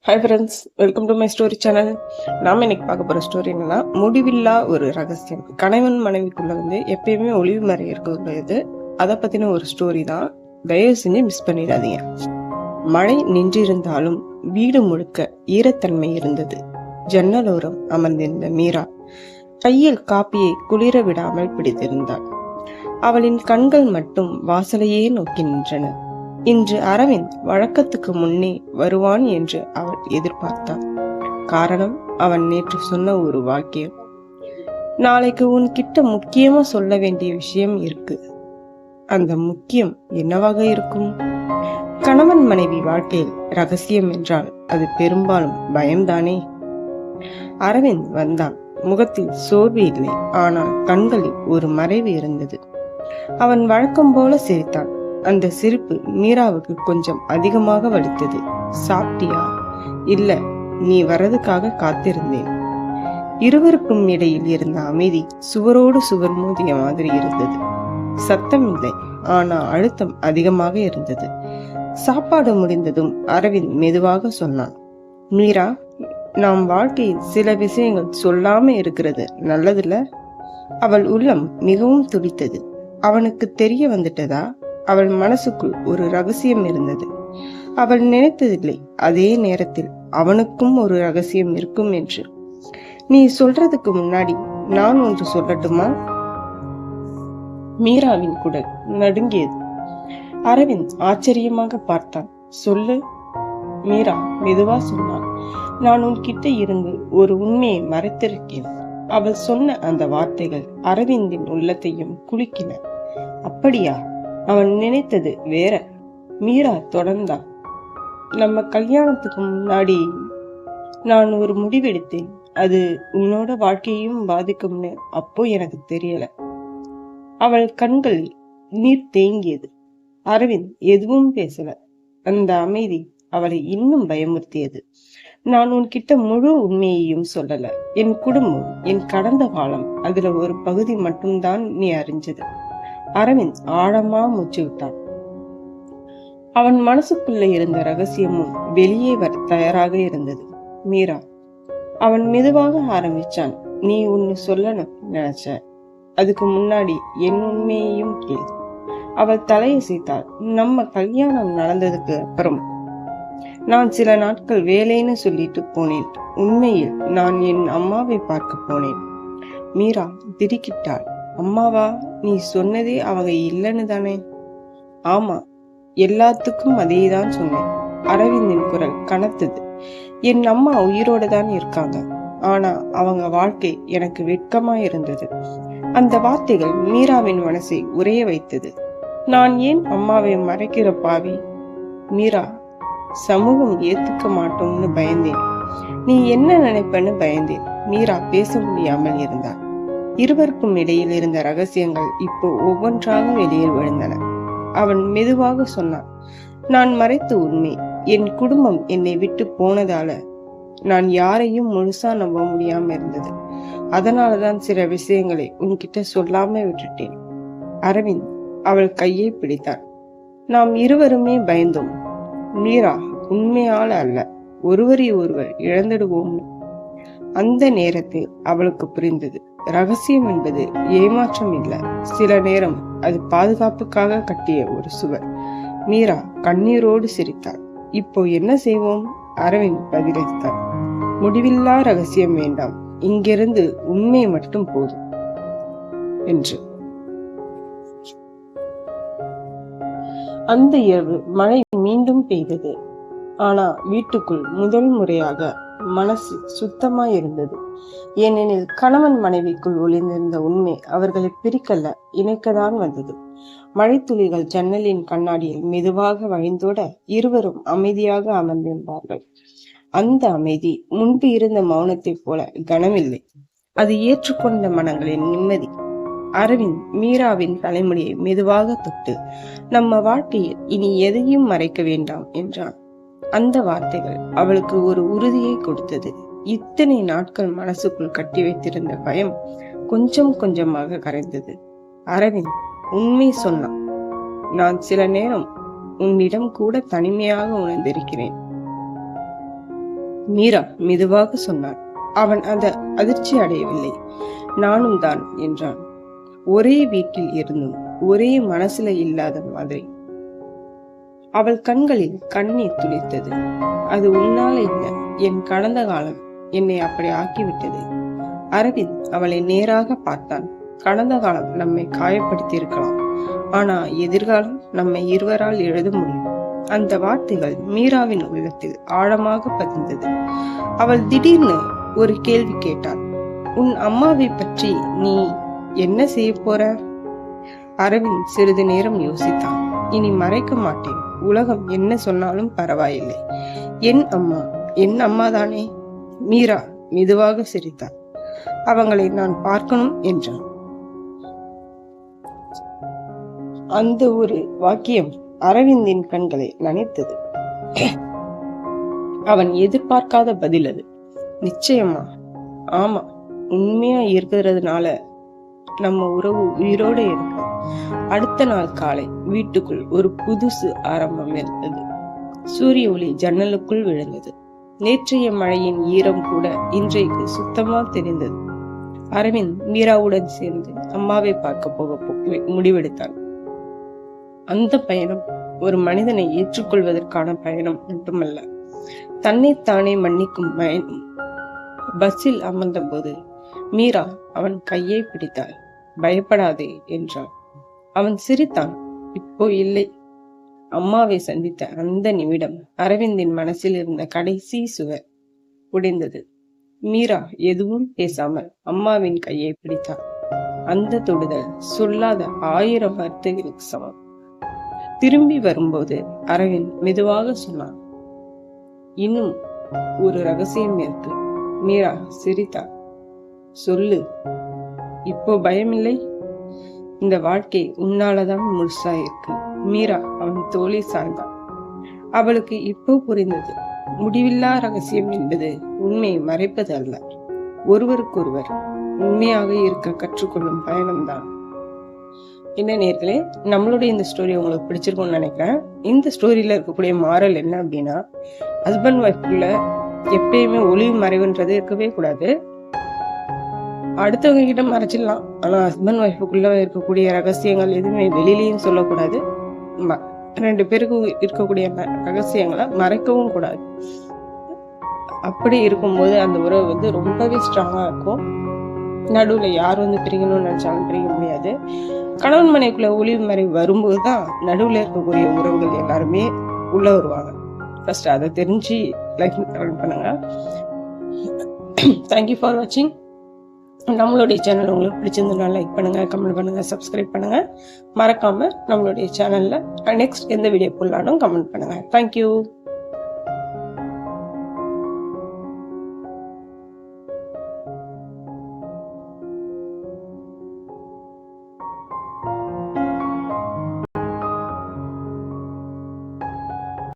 Hi friends, welcome to my story channel. நாம இன்னைக்கு பார்க்க போகிற ஸ்டோரி என்னன்னா, முடிவில்லா ஒரு ரகசியம். கணவன் மனைவிக்குள்ள எப்பயுமே ஒளிவு மறை இருக்கிறது. அதை பற்றின ஒரு ஸ்டோரி தான். தயவு செஞ்சு மிஸ் பண்ணிடாதீங்க. மழை நின்றிருந்தாலும் வீடு முழுக்க ஈரத்தன்மை இருந்தது. ஜன்னலோரம் அமர்ந்திருந்த மீரா கையில் காப்பியை குளிர விடாமல் பிடித்திருந்தாள். அவளின் கண்கள் மட்டும் வாசலையே நோக்கி நின்றன. இன்று அரவிந்த் வழக்கத்துக்கு முன்னே வருவான் என்று அவள் எதிர்பார்த்தாள். காரணம், அவன் நேற்று சொன்ன ஒரு வாக்கியம். நாளைக்கு உன்கிட்ட முக்கியமா சொல்ல வேண்டிய விஷயம் இருக்கு. அந்த முக்கியம் என்னவாக இருக்கும்? கணவன் மனைவி வாழ்க்கையில் ரகசியம் என்றால் அது பெரும்பாலும் பயம்தானே. அரவிந்த் வந்தான். முகத்தில் சோர்வு இல்லை, ஆனால் கண்களில் ஒரு மறைவு இருந்தது. அவன் வழக்கம் போல சிரித்தான். அந்த சிரிப்பு மீராவுக்கு கொஞ்சம் அதிகமாக வலித்தது. சாப்பிட்டியா? இல்ல, நீ வரதுக்காக காத்திருந்தேன். இருவருக்கும் இடையில் இருந்த அமைதி சுவரோடு சுவர் மோதிய மாதிரி இருந்தது. சத்தம் இல்லை, ஆனா அழுத்தம் அதிகமாக இருந்தது. சாப்பாடு முடிந்ததும் அரவிந்த் மெதுவாக சொன்னான், மீரா, நாம் வாழ்க்கையில் சில விஷயங்கள் சொல்லாம இருக்கிறது நல்லதில்ல. அவள் உள்ளம் மிகவும் துடித்தது. அவனுக்கு தெரிய வந்துட்டதா? அவள் மனசுக்குள் ஒரு ரகசியம் இருந்தது. அவள் நினைத்ததில்லை, அதே நேரத்தில் அவனுக்கும் ஒரு ரகசியம் இருக்கும் என்று. நீ சொல்றதுக்கு முன்னாடி நான் ஒன்று சொல்லட்டுமா? மீராவின் குரல் நடுங்கியது. அரவிந்த் ஆச்சரியமாக பார்த்தான். சொல்லு. மீரா மெதுவா சொன்னான், நான் உன்கிட்ட இருந்து ஒரு உண்மையை மறைத்திருக்கேன். அவள் சொன்ன அந்த வார்த்தைகள் அரவிந்தின் உள்ளத்தையும் குலுக்கின. அப்படியா? அவன் நினைத்தது வேற. மீரா தொடர்ந்தான், நம்ம கல்யாணத்துக்கு முன்னாடி நான் ஒரு முடிவெடுத்தேன். அது உன்னோட வாழ்க்கையையும் பாதிக்கும்னு அப்போ எனக்கு தெரியல. அவள் கண்களில் நீர் தேங்கியது. அரவிந்த் எதுவும் பேசல. அந்த அமைதி அவளை இன்னும் பயமுறுத்தியது. நான் உன்கிட்ட முழு உண்மையையும் சொல்லல. என் குடும்பம், என் கடந்த காலம், அதுல ஒரு பகுதி மட்டும்தான் நீ அறிஞ்சது. அரவிந்த் ஆழமா மூச்சு விட்டான். அவன் மனசுக்குள்ள இருந்த ரகசியமும் வெளியே வர தயாராக இருந்தது. மீரா, அவன் மெதுவாக ஆரம்பிச்சான், நீ ஒன்னு சொல்லணும் நினைச்ச. அதுக்கு முன்னாடி என் உண்மையையும் கேள். அவள் தலையசைத்தாள். நம்ம கல்யாணம் நடந்ததுக்கு அப்புறம் நான் சில நாட்கள் வேலைன்னு சொல்லிட்டு போனேன். உண்மையில் நான் என் அம்மாவை பார்க்க போனேன். மீரா திடுக்கிட்டாள். அம்மாவா? நீ சொன்னதே அவங்க இல்லைன்னு தானே? ஆமா, எல்லாத்துக்கும் அதேதான் சொன்னேன். அரவிந்தின் குரல் கனத்தது. என் அம்மா உயிரோட தான் இருக்காங்க. ஆனா அவங்க வாழ்க்கை எனக்கு வெட்கமா இருந்தது. அந்த வார்த்தைகள் மீராவின் மனசை உறைய வைத்தது. நான் ஏன் அம்மாவை மறைக்கிற பாவி? மீரா, சமூகம் ஏத்துக்க மாட்டோம்னு பயந்தேன். நீ என்ன நினைப்பன்னு பயந்தேன். மீரா பேச முடியாமல் இருந்தார். இருவருக்கும் இடையில் இருந்த ரகசியங்கள் இப்போ ஒவ்வொன்றாக வெளியில் விழுந்தன. அவன் மெதுவாக சொன்னான், நான் மறைத்த உண்மை, என் குடும்பம் என்னை விட்டு போனதால நான் யாரையும் முழுசா நம்ப முடியாம இருந்தது. அதனாலதான் சில விஷயங்களை உன்கிட்ட சொல்லாம விட்டுட்டேன். அரவிந்த் அவள் கையை பிடித்தான். நாம் இருவருமே பயந்தோம். மீரா, உண்மையால அல்ல, ஒருவரை ஒருவர் இழந்துடுவோம். அந்த நேரத்தில் அவளுக்கு புரிந்தது, ரகசியம் என்பது ஏமாற்றம் இல்லை. சில நேரம் அது பாதுகாப்புக்காக கட்டிய ஒரு சுவர். மீரா கண்ணீரோடு சிரித்தாள். இப்போ என்ன செய்வோம்? அரவிந்த் பதிலளித்தார், முடிவில்லா ரகசியம் வேண்டாம், இங்கிருந்து உண்மை மட்டும் போதும் என்று. அந்த இரவு மழை மீண்டும் பெய்தது. ஆனா வீட்டுக்குள் முதல் முறையாக மனசு சுத்தமா இருந்தது. ஏனெனில் கணவன் மனைவிக்குள் ஒளிந்திருந்த உண்மை அவர்களை பிரிக்கல்ல, இணைக்கதான் வந்தது. மழை துளிகள் ஜன்னலின் கண்ணாடியில் மெதுவாக வழிந்தோட இருவரும் அமைதியாக அமர்ந்திருந்தார்கள். அந்த அமைதி முன்பு இருந்த மௌனத்தை போல கனமில்லை. அது ஏற்றுக்கொண்ட மனங்களின் நிம்மதி. அரவிந்த் மீராவின் தலைமுடியை மெதுவாக தொட்டு, நம்ம வாழ்க்கையில் இனி எதையும் மறைக்க வேண்டாம் என்றான். அந்த வார்த்தைகள் அவளுக்கு ஒரு உறுதியை கொடுத்தது. இத்தனை நாட்கள் மனசுக்குள் கட்டி வைத்திருந்த பயம் கொஞ்சம் கொஞ்சமாக கரைந்தது. அரவிந்த் உண்மை சொன்னான், நான் சில நேரம் உன்னிடம் கூட தனிமையாக உணர்ந்திருக்கிறேன். மீரா மெதுவாக சொன்னான். அவன் அந்த அதிர்ச்சி அடையவில்லை. நானும் தான் என்றான். ஒரே வீட்டில் இருந்தும் ஒரே மனசுல இல்லாத மாதிரி. அவள் கண்களில் கண்ணீர் துளித்தது. அது உன்னால இல்லை, என் கடந்த காலம் என்னை அப்படி ஆக்கிவிட்டது. அரவிந்த் அவளை நேராக பார்த்தான். கடந்த காலம் நம்மை காயப்படுத்தி இருக்கலாம், ஆனா எதிர்காலம் நம்மை இருவரால் எழுத முடியும். அந்த வார்த்தைகள் மீராவின் உள்ளத்தில் ஆழமாக பதிந்தது. அவள் திடீர்னு ஒரு கேள்வி கேட்டாள். உன் அம்மாவை பற்றி நீ என்ன செய்ய போற? அரவிந்த் சிறிது நேரம் யோசித்தான். இனி மறைக்க மாட்டேன். உலகம் என்ன சொன்னாலும் பரவாயில்லை. என் அம்மா தானே. மீரா மெதுவாக சிரித்தாள். அவங்களை நான் பார்க்கணும் என்றான். அந்த ஒரு வாக்கியம் அரவிந்தின் கண்களை நனைத்தது. அவன் எதிர்பார்க்காத பதில் அது. நிச்சயமா? ஆமா, உண்மையா இருக்கிறதுனால நம்ம உறவு உயிரோடு இருக்கு. அடுத்த நாள் காலை வீட்டுக்குள் ஒரு புதுசு ஆரம்பம் இருந்தது. சூரிய ஒளி ஜன்னலுக்குள் விழுந்தது. நேற்றைய மழையின் ஈரம் கூட இன்றைக்கு சுத்தமா தெரிந்தது. அரவிந்த் மீராவுடன் சேர்ந்து அம்மாவை பார்க்க போக முடிவெடுத்தான். அந்த பயணம் ஒரு மனிதனை ஏற்றுக்கொள்வதற்கான பயணம் மட்டுமல்ல, தன்னைத்தானே மன்னிக்கும் பயணம். பஸ்ஸில் அமர்ந்த போது மீரா அவன் கையை பிடித்தாள். பயப்படாதே என்றாள். அவன் சிரித்தான். இப்போ இல்லை. அம்மாவை சந்தித்த அந்த நிமிடம் அரவிந்தின் மனசில் இருந்த கடைசி சுவர் உடைந்தது. மீரா எதுவும் பேசாமல் அம்மாவின் கையை பிடித்தாள். அந்த தொடுதல் சொல்லாத 1000 வார்த்தைகளுக்கு சமம். திரும்பி வரும்போது அரவிந்த் மெதுவாக சொன்னான், இன்னும் ஒரு ரகசியம் இருக்கு. மீரா சிரித்தாள். சொல்லு. இப்போ பயமில்லை? இந்த வாழ்க்கை உன்னாலதான் முழுசா இருக்கு. மீரா அவன் தோளை சாய்ந்தான். அவளுக்கு இப்போ புரிந்தது. முடிவில்லா ரகசியம் என்பது உண்மையை மறைப்பது அல்ல, ஒருவருக்கொருவர் உண்மையாக இருக்க கற்றுக்கொள்ளும் பயணம்தான். என்ன நேர்களே, நம்மளுடைய இந்த ஸ்டோரி உங்களுக்கு பிடிச்சிருக்கும்னு நினைக்கிறேன். இந்த ஸ்டோரியில இருக்கக்கூடிய மாரல் என்ன அப்படின்னா, ஹஸ்பண்ட் ஒய்ஃப்குள்ள எப்பயுமே ஒளிவு மறைவுன்றது இருக்கவே கூடாது. அடுத்தவங்க கிட்ட மறைச்சிடலாம், ஆனா ஹஸ்பண்ட் ஒய்ஃபுக்குள்ள இருக்கக்கூடிய ரகசியங்கள் எதுவுமே வெளியிலையும் சொல்லக்கூடாது. 2 பேருக்கு இருக்கக்கூடிய ரகசியங்களை மறைக்கவும் கூடாது. அப்படி இருக்கும்போது அந்த உறவு வந்து ரொம்பவே ஸ்ட்ராங்கா இருக்கும். நடுவுல யார் வந்து பிரிக்கணும்னு நினைச்சாலும் பிரிக்க முடியாது. கணவன் மனைவிக்குள்ள ஒளிவு மறைவு வரும்போதுதான் நடுவுல இருக்கக்கூடிய உறவுகள் எல்லாருமே உள்ள வருவாங்க. ஃபர்ஸ்ட் அதை தெரிஞ்சு லைஃப் ரன் பண்ணுங்க. தேங்க்யூ ஃபார் வாட்சிங். நம்மளுடைய சேனல் உங்களுக்கு பிடிச்சிருந்தா லைக் பண்ணுங்க, கமெண்ட் பண்ணுங்க, சப்ஸ்கிரைப் பண்ணுங்க. மறக்காம நம்மளுடைய சேனல்ல நெக்ஸ்ட் எந்த வீடியோ போடலாம்னு கமெண்ட் பண்ணுங்க. தேங்க்யூ.